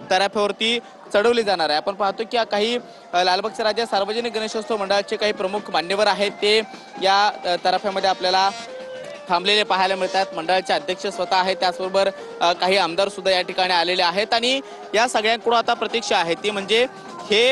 तराफ्यावरती चढवली जाणार आहे। आपण पाहतो की काही लालबागचा राजा सार्वजनिक गणेशोत्सव मंडळाचे काही प्रमुख मान्यवर आहेत ते या तराफ्यामध्ये आपल्याला थांबलेले पाहायला मिळतात। मंडळाचे अध्यक्ष स्वतः आहेत, त्याचबरोबर काही आमदार सुद्धा या ठिकाणी आलेले आहेत आणि या सगळ्यांकडून आता प्रतीक्षा आहे ती म्हणजे हे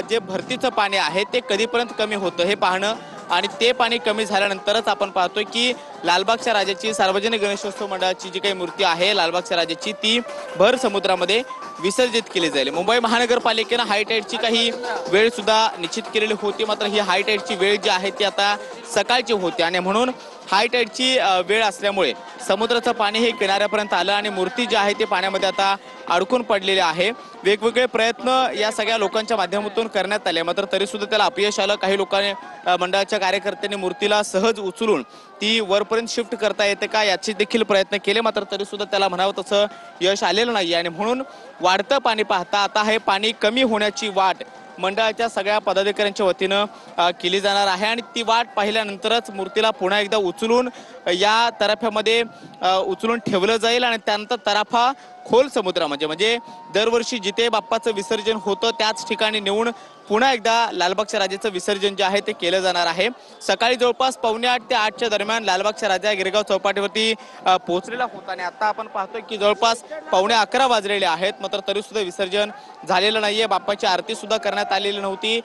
जे भरतीचं पाणी आहे ते कधीपर्यंत कमी होतं हे पाहणं आणि ते पाणी कमी झाल्यानंतरच आपण पाहतोय की लालबागच्या राजाची सार्वजनिक गणेशोत्सव मंडळाची जी काही मूर्ती आहे लालबागच्या राजाची ती भर समुद्रामध्ये विसर्जित केली जाईल। मुंबई महानगरपालिकेनं हाय टाईडची काही वेळ सुद्धा निश्चित केलेली होती, मात्र ही हाय टाईडची वेळ जी आहे ती आता सकाळची होती आणि म्हणून हाय टाईडची वेळ असल्यामुळे समुद्राचं पाणी हे किनाऱ्यापर्यंत आलं आणि मूर्ती जी आहे ती पाण्यामध्ये आता अडकून पडलेली आहे। वेगवेगळे प्रयत्न या सगळ्या लोकांच्या माध्यमातून करण्यात आले, मात्र तरी सुद्धा त्याला अपयश आलं। काही लोकांनी मंडळाच्या कार्यकर्त्यांनी मूर्तीला सहज उचलून ती वरपर्यंत शिफ्ट करता येते का याचे देखील प्रयत्न केले, मात्र तरी सुद्धा त्याला म्हणावं तसं यश आलेलं नाही आणि म्हणून वाढतं पाणी पाहता आता हे पाणी कमी होण्याची वाट मंडळाच्या सगळ्या पदाधिकाऱ्यांच्या वतीनं केली जाणार आहे आणि ती वाट पाहिल्यानंतरच मूर्तीला पुन्हा एकदा उचलून या तराफ्यामध्ये उचलून ठेवलं जाईल आणि त्यानंतर तराफा खोल समुद्रामध्ये म्हणजे दरवर्षी जिथे बाप्पाचं विसर्जन होतं त्याच ठिकाणी नेऊन पुन्हा एकदा लालबागच्या राजाचं विसर्जन जे आहे ते केलं जाणार आहे। सकाळी जवळपास 7:45 ते 8च्या दरम्यान लालबागच्या राजा गिरगाव चौपाटीवरती पोहोचलेला होता आणि आता आपण पाहतोय की जवळपास 11:15 वाजलेले आहेत, मात्र तरी सुद्धा विसर्जन झालेलं नाहीये। बाप्पाची आरती सुद्धा करण्यात आलेली नव्हती।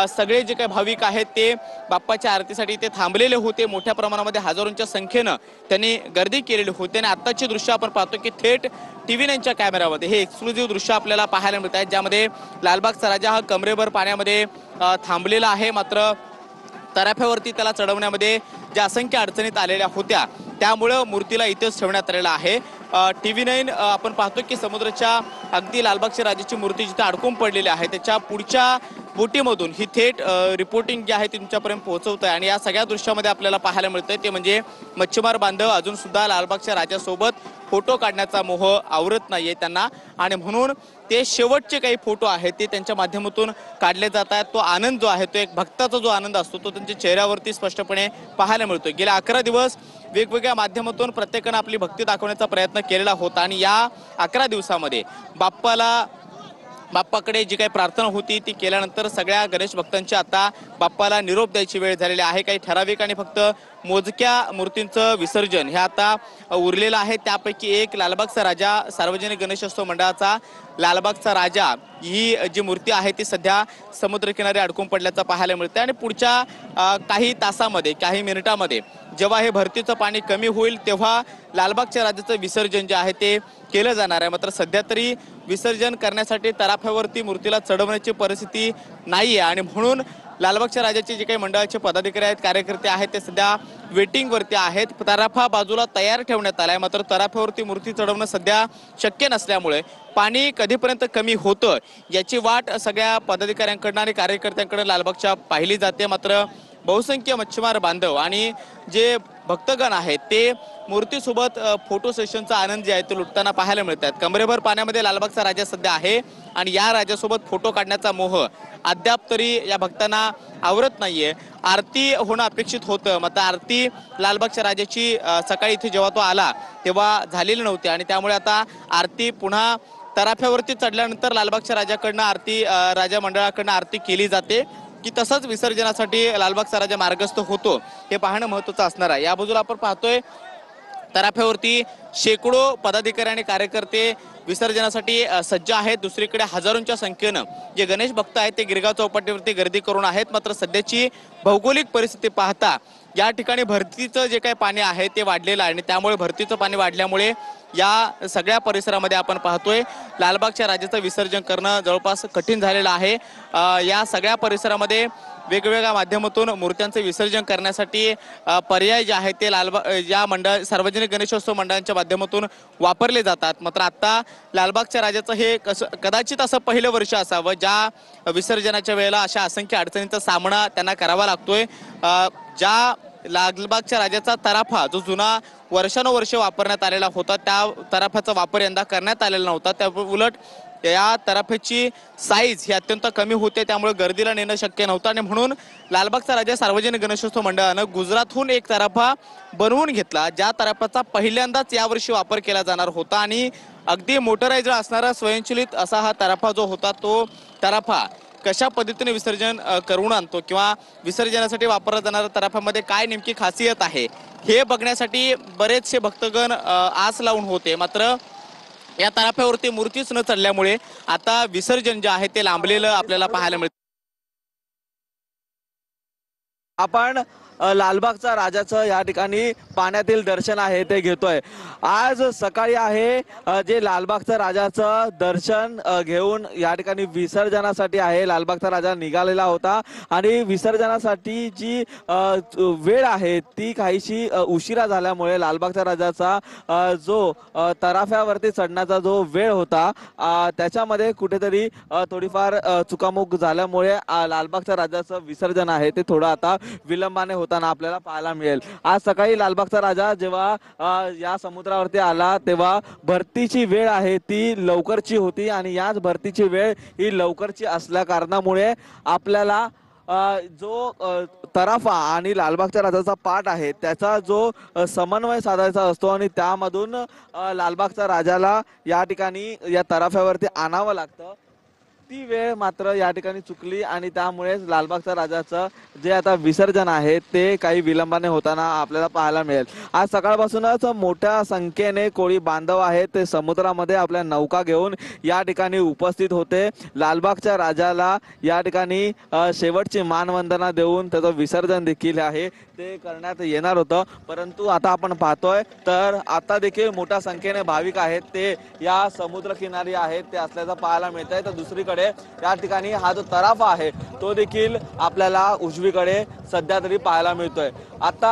सगळे जे काही भाविक आहेत ते बाप्पाच्या आरतीसाठी ते थांबलेले होते। मोठ्या प्रमाणामध्ये हजारोंच्या संख्येनं त्यांनी गर्दी केलेली होती आणि आत्ताची दृश्य आपण पाहतो की थेट TV9च्या कॅमेऱ्यामध्ये हे एक्सक्लुझिव्ह दृश्य आपल्याला पाहायला मिळत आहेत, ज्यामध्ये लालबागचा राजा हा कमरेभर पाण्यामध्ये थांबलेला आहे। मात्र तराफ्यावरती त्याला चढवण्यामध्ये ज्या असंख्य अडचणीत आलेल्या होत्या त्यामुळे मूर्तीला इथेच ठेवण्यात आलेला आहे। TV9 आपण पाहतो की समुद्राच्या अगदी लालबागच्या राजाची मूर्ती जिथे अडकून पडलेली आहे त्याच्या पुढच्या बोटीमधून ही थेट रिपोर्टिंग जी आहे ती तुमच्यापर्यंत पोहोचवत आहे आणि या सगळ्या दृश्यामध्ये आपल्याला पाहायला मिळतंय ते म्हणजे मच्छीमार बांधव अजून सुद्धा लालबागच्या राजासोबत फोटो काढण्याचा मोह आवरत नाहीये त्यांना आणि म्हणून ते शेवटचे काही फोटो आहेत ते त्यांच्या माध्यमातून काढले जात आहेत। तो आनंद जो आहे तो एक भक्ताचा जो आनंद असतो तो त्यांच्या चेहऱ्यावरती स्पष्टपणे पाहायला मिळतोय। गेले 11 दिवस वेगवेगळ्या माध्यमातून प्रत्येकानं आपली भक्ती दाखवण्याचा प्रयत्न केलेला होता आणि या 11 दिवसामध्ये बाप्पाकडे जी काही प्रार्थना होती ती केल्यानंतर सगळ्या गणेश भक्तांची आता बाप्पाला निरोप द्यायची वेळ झालेली आहे। काही ठराविक आणि फक्त मोजक्या मूर्तींचं विसर्जन हे आता उरलेलं आहे। त्यापैकी एक लालबागचा राजा सार्वजनिक गणेशोत्सव मंडळाचा लालबागचा राजा ही जी मूर्ती आहे ती सध्या समुद्रकिनारी अडकून पडल्याचं पाहायला मिळतं आणि पुढच्या काही तासामध्ये काही मिनिटांमध्ये जेव्हा हे भरतीचं पाणी कमी होईल तेव्हा लालबागच्या राजाचं विसर्जन जे आहे ते केलं जाणार आहे। मात्र सध्या तरी विसर्जन करण्यासाठी तराफ्यावरती मूर्तीला चढवण्याची परिस्थिती नाहीये आणि म्हणून लालबागच्या राजाचे जे काही मंडळाचे पदाधिकारी आहेत कार्यकर्ते आहेत ते सध्या वेटिंगवरती आहेत। तराफा बाजूला तयार ठेवण्यात आलाय, मात्र तराफ्यावरती मूर्ती चढवणं सध्या शक्य नसल्यामुळे पाणी कधीपर्यंत कमी होतं याची वाट सगळ्या पदाधिकाऱ्यांकडून आणि कार्यकर्त्यांकडून लालबागच्या पाहिली जाते। मात्र बहुसंख्य मच्छीमार बांधव आणि जे भक्तगण आहेत ते मूर्तीसोबत फोटो सेशनचा आनंद जे आहे तो लुटताना पाहायला मिळतात। कमरेभर पाण्यामध्ये लालबागचा राजा सध्या आहे आणि या राजासोबत फोटो काढण्याचा मोह अद्याप तरी या भक्तांना आवरत नाहीये। आरती होणं अपेक्षित होतं, मात्र आरती लालबागच्या राजाची सकाळी इथे जेव्हा तो आला तेव्हा झालेली नव्हती आणि त्यामुळे आता आरती पुन्हा तराफ्यावरती चढल्यानंतर लालबागच्या राजाकडनं राजा मंडळाकडनं आरती केली जाते की तसंच विसर्जनासाठी लालबागचा राजा मार्गस्थ होतो हे पाहणं महत्त्वाचं असणार आहे। या बाजूला आपण पाहतोय तराफ्यावरती शेकडो पदाधिकारी आणि कार्यकर्ते विसर्जनासाठी सज्ज आहेत। दुसरीकडे हजारोंच्या संख्येनं जे गणेश भक्त आहेत ते गिरगाव चौपाटीवरती गर्दी करून आहेत। मात्र सध्याची भौगोलिक परिस्थिती पाहता या ठिकाणी भरतीचं जे काही पाणी आहे ते वाढलेलं आहे आणि त्यामुळे भरतीचं पाणी वाढल्यामुळे या सगळ्या परिसरामध्ये आपण पाहतोय लालबागच्या राजाचं विसर्जन करणं जवळपास कठीण झालेलं आहे। या सगळ्या परिसरामध्ये वेगवेगळ्या माध्यमातून मूर्त्यांचे विसर्जन करण्यासाठी पर्याय जे आहेत ते या सार्वजनिक गणेशोत्सव मंडळांच्या माध्यमातून वापरले जातात। मात्र आता लालबागच्या राजाचं हे कदाचित असं पहिलं वर्ष असावं ज्या विसर्जनाच्या वेळेला अशा असंख्य अडचणींचा सामना त्यांना करावा लागतोय। ज्या लालबागच्या राजाचा तराफा जो जुना वर्षानुवर्ष वापरण्यात आलेला होता त्या तराफ्याचा वापर यंदा करण्यात आलेला नव्हता, त्या उलट या तराफ्याची साईज ही अत्यंत कमी होते त्यामुळे गर्दीला नेणं शक्य नव्हतं आणि म्हणून लालबागचा राजा सार्वजनिक गणेशोत्सव मंडळानं गुजरातहून एक तराफा बनवून घेतला ज्या तराफ्याचा पहिल्यांदाच यावर्षी वापर केला जाणार होता आणि अगदी मोटराइज असणारा स्वयंचलित असा हा तराफा जो होता तो तराफा कशा पद्धतीने विसर्जन करून आणतो किंवा विसर्जनासाठी वापरला जाणाऱ्या तराफ्यामध्ये काय नेमकी खासियत आहे हे बघण्यासाठी बरेचसे भक्तगण आस लावून होते. मात्र या तराफ्यावरती मूर्तीच न चढल्यामुळे आता विसर्जन जे आहे ते लांबलेलं आपल्याला पाहायला मिळतं. आपण लालबागचा राजाचं या ठिकाणी पाण्यातील दर्शन आहे ते घेतोय. आज सकाळी आहे जे लालबागचा राजाचं दर्शन घेऊन या ठिकाणी विसर्जनासाठी आहे लालबागचा राजा निघालेला होता आणि विसर्जनासाठी जी वेळ आहे ती काहीशी उशिरा झाल्यामुळे लालबागचा राजाचा जो तराफ्यावरती चढण्याचा जो वेळ होता त्याच्यामध्ये कुठेतरी थोडीफार चुकामुक झाल्यामुळे लालबागच्या राजाचं विसर्जन आहे ते थोडं आता विलंबाने होताना आपल्याला पाहायला मिळेल. आज सकाळी लालबागचा राजा जेव्हा या समुद्रावरती आला तेव्हा भरतीची वेळ आहे ती लवकरची होती आणि याच भरतीची वेळ ही लवकरची असल्या कारणामुळे आपल्याला जो तराफा आणि लालबागच्या राजाचा पाठ आहे त्याचा जो समन्वय साधायचा असतो आणि त्यामधून लालबागच्या राजाला या ठिकाणी या तराफ्यावरती आणावं लागतं. ती वेळ मात्र या ठिकाणी चुकली आणि त्यामुळे लालबागच्या राजाचं जे आता विसर्जन आहे ते काही विलंबाने होताना आपल्याला पाहायला मिळेल. आज सकाळपासूनच मोठ्या संख्येने कोळी बांधव आहेत ते समुद्रामध्ये आपल्या नौका घेऊन या ठिकाणी उपस्थित होते. लालबागच्या राजाला या ठिकाणी शेवटची मानवंदना देऊन त्याचं विसर्जन देखील आहे ते करण्यात येणार होतं. परंतु आता आपण पाहतोय तर आता देखील मोठ्या संख्येने भाविक आहेत ते या समुद्रकिनारी आहेत ते असल्याचं पाहायला मिळत आहे. तर दुसरीकडे या ठिकाणी हा जो तराफा आहे तो देखील आपल्याला उजवीकडे सध्या तरी पाहायला मिळतोय. आता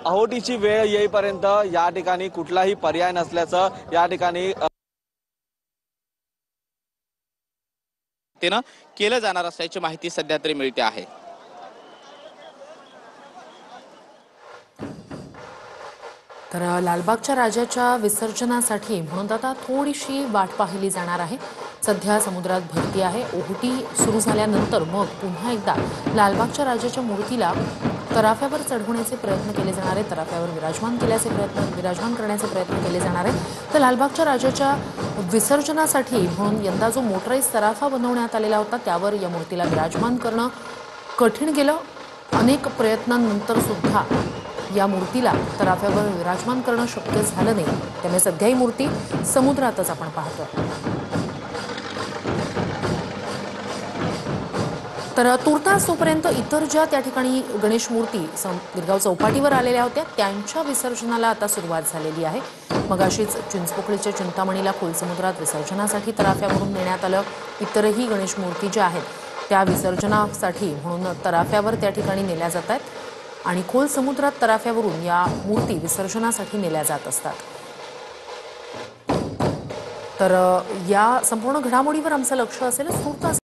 अहोटीची वेळ येईपर्यंत या ठिकाणी कुठलाही पर्याय नसल्याचं या ठिकाणी केलं जाणार असल्याची माहिती सध्या तरी मिळते आहे. तर लालबागच्या राजाच्या विसर्जनासाठी म्हणून आता थोडीशी वाट पाहिली जाणार आहे. सध्या समुद्रात भरती आहे. ओहोटी सुरू झाल्यानंतर मग पुन्हा एकदा लालबागच्या राजाच्या मूर्तीला तराफ्यावर चढवण्याचे प्रयत्न केले जाणार आहे. तराफ्यावर विराजमान करण्याचे प्रयत्न केले जाणार आहे. तर लालबागच्या राजाच्या विसर्जनासाठी म्हणून यंदा जो मोटराईज तराफा बनवण्यात आलेला होता त्यावर या मूर्तीला विराजमान करणं कठीण गेलं. अनेक प्रयत्नांनंतर सुद्धा या मूर्तीला तराफ्यावर विराजमान करणं शक्य झालं नाही. त्यामुळे सध्या ही मूर्ती समुद्रातच आपण पाहतो. तर तुर्तास तोपर्यंत इतर ज्या त्या ठिकाणी गणेश मूर्ती गिरगाव चौपाटीवर आलेल्या होत्या त्यांच्या विसर्जनाला आता सुरुवात झालेली आहे. मगाशीच चिंचपोकळीच्या चिंतामणीला खोल समुद्रात विसर्जनासाठी तराफ्यावरून नेण्यात आलं. इतरही गणेश मूर्ती ज्या आहेत त्या विसर्जनासाठी म्हणून तराफ्यावर त्या ठिकाणी नेल्या जात आहेत आणि खोल समुद्रात तराफ्यावरून या मूर्ती विसर्जनासाठी नेल्या जात असतात. तर या संपूर्ण घडामोडीवर आमचं लक्ष असेल. तुर्तास